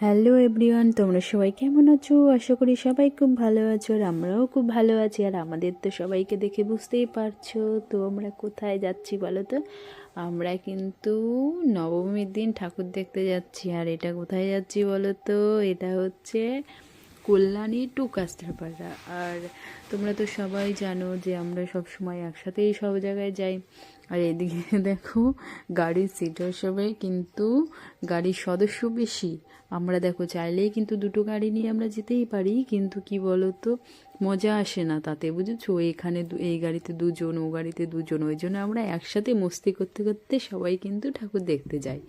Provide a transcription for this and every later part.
Hello everyone, তোমরা সবাই কেমন আছো? আশা করি সবাই খুব ভালো আছো, আর আমরাও খুব ভালো আছি। আর আমাদের তো সবাইকে দেখে বুঝতেই পারছো তো আমরা কোথায় যাচ্ছি বলো তো। আমরা কিন্তু নবমীর দিন ঠাকুর দেখতে যাচ্ছি। আর এটা কোথায় যাচ্ছি বলো তো? এটা হচ্ছে কল্যাণী টু কাস্টারপাড়া। আর তোমরা তো সবাই জানো যে আমরা সব সময় একসাথেই সব জায়গায় যাই। আর এদিকে দেখো গাড়ির সিট হিসেবে কিন্তু গাড়ির সদস্য বেশি। আমরা দেখো চাইলেই কিন্তু দুটো গাড়ি নিয়ে আমরা যেতেই পারি, কিন্তু কি বলো তো, মজা আসে না তাতে, বুঝেছো? এখানে এই গাড়িতে দুজন, ও গাড়িতে দুজন, ওই জন্য আমরা একসাথে মস্তি করতে করতে সবাই কিন্তু ঠাকুর দেখতে যাই।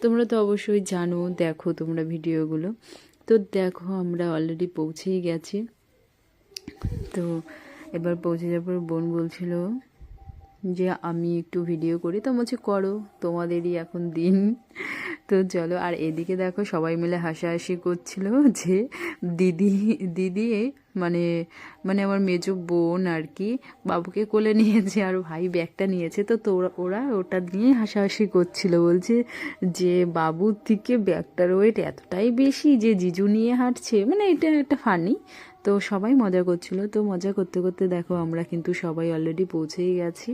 তোমরা তো অবশ্যই জানো, দেখো তোমরা ভিডিওগুলো। তো দেখো আমরা অলরেডি পৌঁছেই গেছি। তো এবার পৌঁছে যাওয়ার পর বোন বলছিল যে আমি একটু ভিডিও করি, তো বলছি করো, তোমাদেরই এখন দিন। তো চলো। আর এদিকে দেখো সবাই মিলে হাসাহাসি করছিল যে দিদি দিদি মানে মানে আমার মেজো বোন আর কি বাবুকে কোলে নিয়েছে আর ভাই ব্যাগটা নিয়েছে। তো ওরা ওটা নিয়ে হাসাহাসি করছিল, বলছে যে বাবুর থেকে ব্যাগটার ওয়েট এতটাই বেশি যে জিজু নিয়ে হাঁটছে, মানে এটা একটা ফানি। তো সবাই মজা করছিল। তো মজা করতে করতে দেখো আমরা কিন্তু সবাই অলরেডি পৌঁছেই গেছি।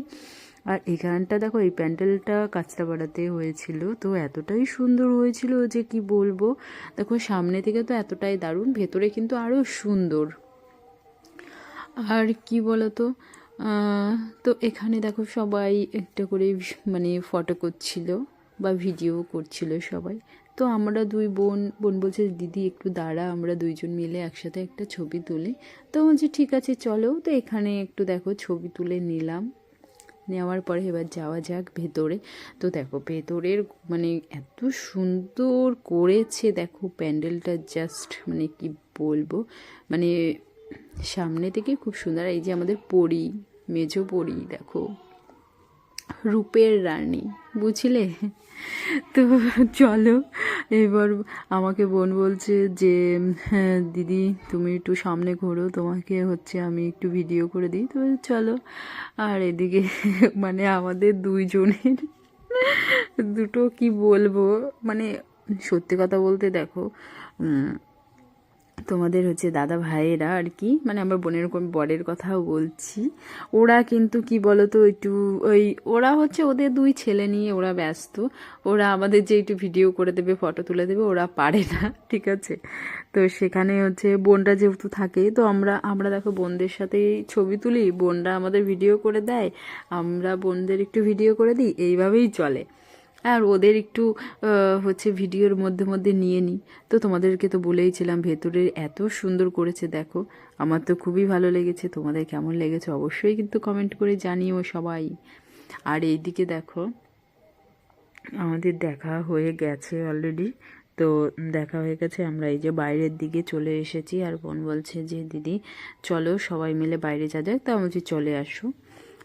আর এখানটা দেখো, এই প্যান্ডেলটা কাঁচরাপাড়াতে হয়েছিল, তো এতটাই সুন্দর হয়েছিল যে কি বলবো। দেখো সামনে থেকে তো এতটাই দারুণ, ভেতরে কিন্তু আরও সুন্দর। আর কি বলতো, তো এখানে দেখো সবাই একটা করে মানে ফটো করছিল বা ভিডিও করছিল সবাই। তো আমরা দুই বোন বোন বলছে দিদি একটু দাঁড়া, আমরা দুইজন মিলে একসাথে একটা ছবি তুলি। তো বলছি ঠিক আছে চলো। তো এখানে একটু দেখো ছবি তুলে নিলাম। নেওয়ার পরে এবার যাওয়া যাক ভেতরে। তো দেখো ভেতরের মানে এত সুন্দর করেছে, দেখো প্যান্ডেলটা জাস্ট মানে কি বলবো, মানে সামনে থেকে খুব সুন্দর। এই যে আমাদের পরী, মেজো পরী দেখো, রূপের রানী, বুঝলে? তো চলো এবার আমাকে বোন বলছে যে হ্যাঁ দিদি তুমি একটু সামনে ঘোরো, তোমাকে হচ্ছে আমি একটু ভিডিও করে দিই। তো চলো। আর এদিকে মানে আমাদের দুইজনের দুটো কি বলবো, মানে সত্যি কথা বলতে দেখো তোমাদের হচ্ছে দাদা ভাইয়েরা আর কি, মানে আমার বোনের বরের কথাও বলছি, ওরা কিন্তু কি বলতো একটু ওই, ওরা হচ্ছে ওদের দুই ছেলে নিয়ে ওরা ব্যস্ত। ওরা আমাদের যে একটু ভিডিও করে দেবে, ফটো তুলে দেবে, ওরা পারে না, ঠিক আছে? তো সেখানে হচ্ছে বোনরা যেহেতু থাকে, তো আমরা আমরা দেখো বোনদের সাথেই ছবি তুলি, বোনরা আমাদের ভিডিও করে দেয়, আমরা বোনদের একটু ভিডিও করে দিই, এইভাবেই চলে। আর ওদের একটু হচ্ছে ভিডিওর মধ্যে মধ্যে নিয়ে নিই। তো তোমাদেরকে তো বলেইছিলাম ভেতরে এত সুন্দর করেছে দেখো, আমার তো খুবই ভালো লেগেছে। তোমাদের কেমন লেগেছে অবশ্যই কিন্তু কমেন্ট করে জানিও সবাই। আর এইদিকে দেখো আমাদের দেখা হয়ে গেছে অলরেডি। তো দেখা হয়ে গেছে, আমরা এই যে বাইরের দিকে চলে এসেছি। আর বোন বলছে যে দিদি চলো সবাই মিলে বাইরে যা যাক, তা বলছি চলে আসো।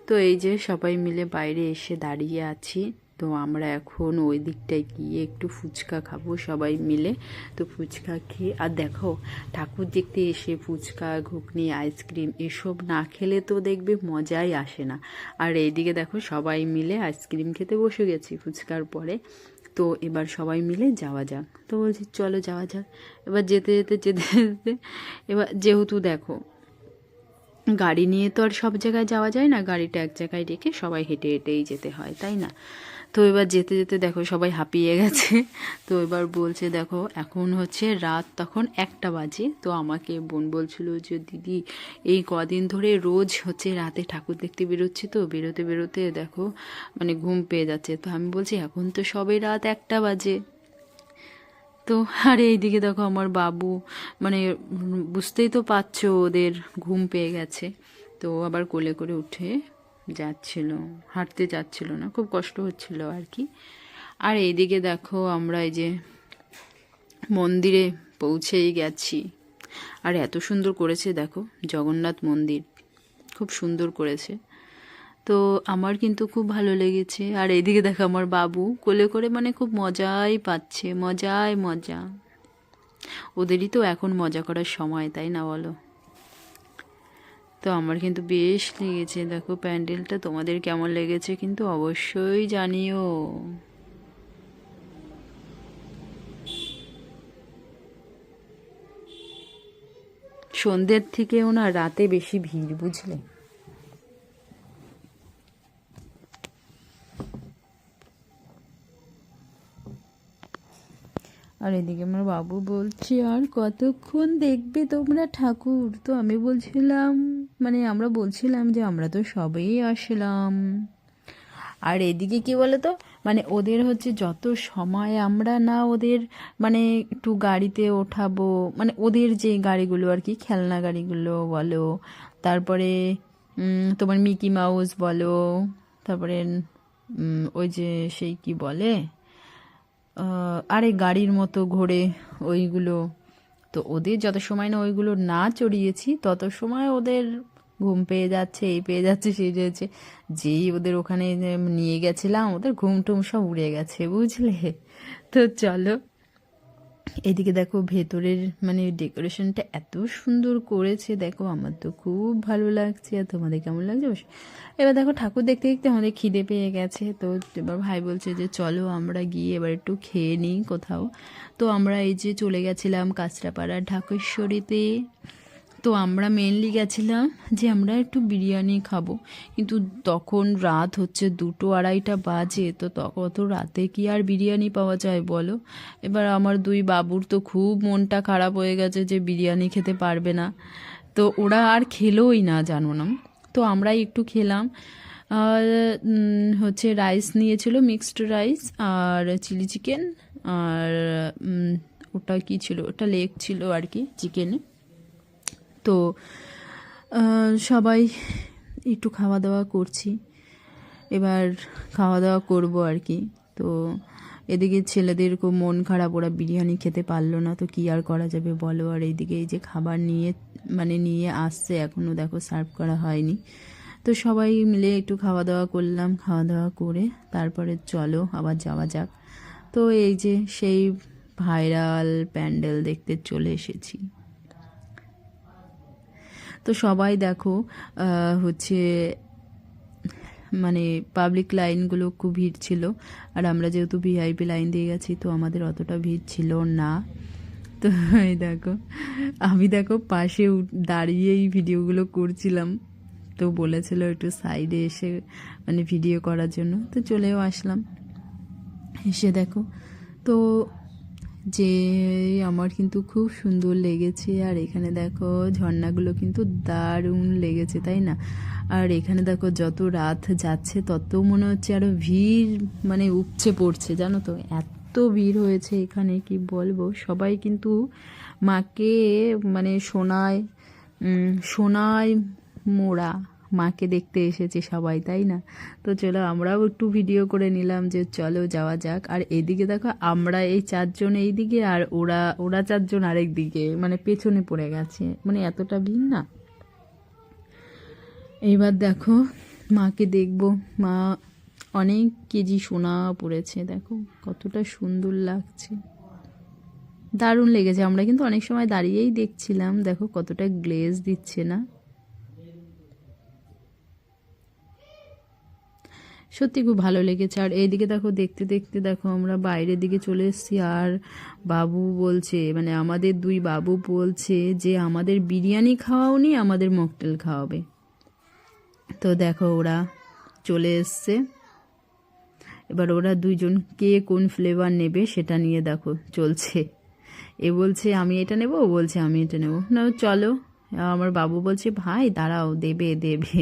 তো এই যে সবাই মিলে বাইরে এসে দাঁড়িয়ে আছি। তো আমরা এখন ওই দিকটায় গিয়ে একটু ফুচকা খাবো সবাই মিলে। তো ফুচকা খেয়ে, আর দেখো ঠাকুর দেখতে এসে ফুচকা, ঘুগনি, আইসক্রিম এসব না খেলে তো দেখবে মজাই আসে না। আর এইদিকে দেখো সবাই মিলে আইসক্রিম খেতে বসে গেছি ফুচকার পরে। তো এবার সবাই মিলে যাওয়া যাক। তো বলছি চলো যাওয়া যাক। এবার যেতে যেতে যেতে যেতে এবার যেহেতু দেখো গাড়ি নিয়ে তো আর সব জায়গায় যাওয়া যায় না, গাড়িটা এক জায়গায় রেখে সবাই হেঁটে হেঁটেই যেতে হয়, তাই না? তো এবার যেতে যেতে দেখো সবাই হাঁপিয়ে গেছে। তো এবার বলছে দেখো এখন হচ্ছে রাত তখন 1টা বাজে। তো আমাকে বোন বলছিল যে দিদি এই কদিন ধরে রোজ হচ্ছে রাতে ঠাকুর দেখতে বেরোচ্ছি, তো বেরোতে বেরোতে দেখো মানে ঘুম পেয়ে যাচ্ছে। তো আমি বলছি এখন তো সবে রাত 1টা বাজে। তো আর এইদিকে দেখো আমার বাবু, মানে বুঝতেই তো পারছো ওদের ঘুম পেয়ে গেছে। তো আবার কোলে করে উঠে যাচ্ছিল, হাঁটতে যাচ্ছিল না, খুব কষ্ট হচ্ছিল আর কি। আর এইদিকে দেখো আমরা এই যে মন্দিরে পৌঁছেই গেছি। আর এত সুন্দর করেছে দেখো, জগন্নাথ মন্দির খুব সুন্দর করেছে। তো আমার কিন্তু খুব ভালো লেগেছে। আর এইদিকে দেখো আমার বাবু কোলে করে মানে খুব মজাই পাচ্ছে, মজায় মজা। ওদেরই তো এখন মজা করার সময়, তাই না বলো? তো আমার কিন্তু বেশ লেগেছে। দেখো প্যান্ডেলটা তোমাদের কেমন লেগেছে কিন্তু অবশ্যই জানিও। সন্ধ্যের থেকেও না রাতে বেশি ভিড়, বুঝলে। আর এদিকে আমার বাবু বলছে আর কতক্ষণ দেখবে তোমরা ঠাকুর। তো আমি বলছিলাম, মানে আমরা বলছিলাম যে আমরা তো সবাই আসলাম। আর এদিকে কি বলো তো, মানে ওদের হচ্ছে যত সময় আমরা না ওদের মানে একটু গাড়িতে ওঠাবো, মানে ওদের যে গাড়িগুলো আর কি, খেলনা গাড়িগুলো বলো, তারপরে তোমার মিকি মাউস বলো, তারপরে ওই যে সেই কি বলে, আরে গাড়ির মতো ঘোরে ওইগুলো। তো ওদের যত সময় না ওইগুলো না চড়িয়েছি তত সময় ওদের ঘুম পেয়ে যাচ্ছে, এই পেয়ে যাচ্ছে, সেই যাচ্ছে। যেই ওদের ওখানে নিয়ে গেছিলাম ওদের ঘুম টুম সব উড়ে গেছে, বুঝলে। তো চলো, এদিকে দেখো ভেতরের মানে ডেকোরেশনটা এত সুন্দর করেছে, দেখো আমার তো খুব ভালো লাগছে। আর তোমাদের কেমন লাগছে অবশ্যই। এবার দেখো ঠাকুর দেখতে দেখতে আমাদের খিদে পেয়ে গেছে, তো এবার ভাই বলছে যে চলো আমরা গিয়ে এবার একটু খেয়ে নিই কোথাও। তো আমরা এই যে চলে গেছিলাম কাঁচরাপাড়ার ঢাকেশ্বরীতে। তো আমরা মেনলি গেছিলাম যে আমরা একটু বিরিয়ানি খাবো, কিন্তু তখন রাত হচ্ছে 2-2-2:30 বাজে। তো অত রাতে কি আর বিরিয়ানি পাওয়া যায় বলো। এবার আমার দুই বাবুর তো খুব মনটা খারাপ হয়ে গেছে যে বিরিয়ানি খেতে পারবে না, তো ওরা আর খেলোই না, জানো না। তো আমরাই একটু খেলাম। আর হচ্ছে রাইস নিয়েছিল, মিক্সড রাইস আর চিলি চিকেন, আর ওটা কি ছিল, ওটা লেগ ছিল আর কি চিকেনে। তো সবাই একটু খাওয়া দাওয়া করছি, এবার খাওয়া দাওয়া করবো আর কি। তো এদিকে ছেলেদের খুব মন খারাপ, ওরা বিরিয়ানি খেতে পারলো না, তো কি আর করা যাবে বলো। আর এইদিকে এই যে খাবার নিয়ে আসছে, এখনও দেখো সার্ভ করা হয়নি। তো সবাই মিলে একটু খাওয়া দাওয়া করলাম, খাওয়া দাওয়া করে তারপরে চলো আবার যাওয়া যাক। তো এই যে সেই ভাইরাল প্যান্ডেল দেখতে চলে এসেছি। তো সবাই দেখো হচ্ছে মানে পাবলিক লাইনগুলো খুব ভিড় ছিল, আর আমরা যেহেতু ভিআইপি লাইন দিয়ে গেছি তো আমাদের অতটা ভিড় ছিল না। তো এই দেখো আমি দেখো পাশে দাঁড়িয়েই ভিডিওগুলো করছিলাম, তো বলেছিল একটু সাইডে এসে মানে ভিডিও করার জন্য, তো চলেও আসলাম। এসে দেখো তো যে আমার কিন্তু খুব সুন্দর লেগেছে। আর এখানে দেখো ঝর্ণাগুলো কিন্তু দারুণ লেগেছে, তাই না। আর এখানে দেখো যত রাত যাচ্ছে তত মনে হচ্ছে আরও ভিড় মানে উপচে পড়ছে, জানো তো, এত ভিড় হয়েছে এখানে কি বলবো। সবাই কিন্তু মাকে মানে সোনায় মোড়া মাকে দেখতে এসেছে সবাই, তাই না। তো চলো আমরাও একটু ভিডিও করে নিলাম যে চলো যাওয়া যাক। আর এদিকে দেখো আমরা এই 4 জন এইদিকে, আর ওরা 4 জন আরেক দিকে, মানে পেছনে পড়ে গেছে, মানে এতটা ভিড় না। এইবার দেখো মাকে দেখবো, মা অনেক কেজি সোনা পড়েছে, দেখো কতটা সুন্দর লাগছে, দারুণ লেগেছে। আমরা কিন্তু অনেক সময় দাঁড়িয়েই দেখছিলাম, দেখো কতটা গ্লেজ দিচ্ছে না, সত্যি খুব ভালো লেগেছে। আর এইদিকে দেখো দেখতে দেখতে দেখো আমরা বাইরের দিকে চলে এসেছি। আর বাবু বলছে, মানে আমাদের দুই বাবু বলছে যে আমাদের বিরিয়ানি খাওয়াওনি, আমাদের মকটেল খাওয়াবে। তো দেখো ওরা চলে এসছে, এবার ওরা দুইজন কে কোন ফ্লেভার নেবে সেটা নিয়ে দেখো চলছে। এ বলছে আমি এটা নেব, ও বলছে আমি এটা নেব, না চলো। আমার বাবু বলছে ভাই দাঁড়াও, দেবে দেবে।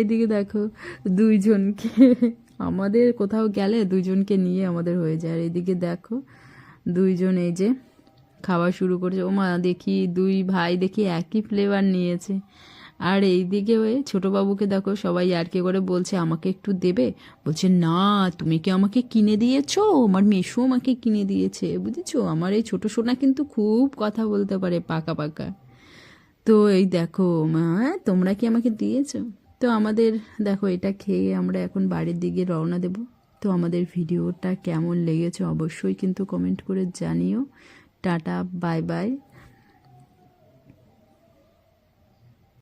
এদিকে দেখো দুইজনকে, আমাদের কোথাও গেলে দুইজনকে নিয়ে আমাদের হয়ে যায়। আর এদিকে দেখো দুইজন এই যে খাওয়া শুরু করেছে। ও মা, দেখি দুই ভাই দেখি একই ফ্লেভার নিয়েছে। আর এইদিকে ওই ছোটো বাবুকে দেখো সবাই ইয়ার্কি করে বলছে আমাকে একটু দেবে, বলছে না তুমি কি আমাকে কিনে দিয়েছো, আমার মেশো আমাকে কিনে দিয়েছে, বুঝেছো। আমার এই ছোটো সোনা কিন্তু খুব কথা বলতে পারে পাকা পাকা। তো এই দেখো মা, তোমরা কি আমাকে দিয়েছো। তো আমাদের দেখো এটা খেয়ে আমরা এখন বাড়ির দিকে রওনা দেব। তো আমাদের ভিডিওটা কেমন লেগেছে অবশ্যই কিন্তু কমেন্ট করে জানিও। Tata, bye bye.